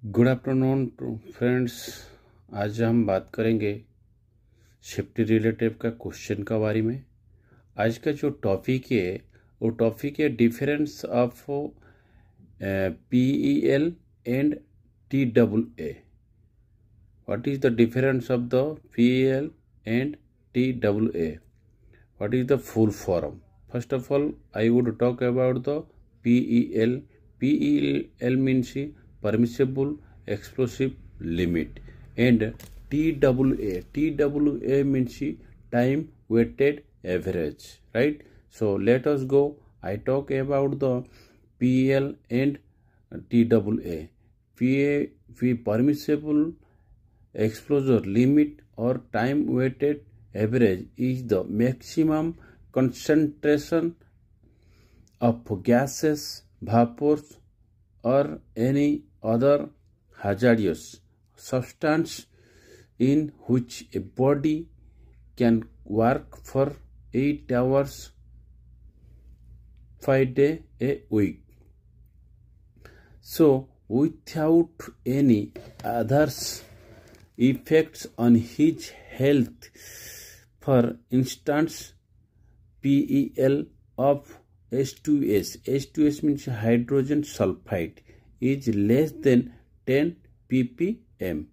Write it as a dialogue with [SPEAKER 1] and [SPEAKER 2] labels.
[SPEAKER 1] Good afternoon friends. आज हम बात करेंगे सेफ्टी रिलेटेड का क्वेश्चन का बारे में। आज का जो टॉपिक है वो टॉपिक है difference of PEL and TAA। What is the difference of the PEL and TAA? What is the full form? First of all, I would talk about the PEL. PEL means permissible explosive limit, and TAA. TAA means time weighted average, right? So let us go. I talk about the PEL and TAA. Permissible exposure limit or time weighted average is the maximum concentration of gases, vapors, or any other hazardous substance in which a body can work for 8 hours, 5 days a week. So, without any others effects on his health. For instance, PEL of H2S. H2S means hydrogen sulfide is less than 10 ppm.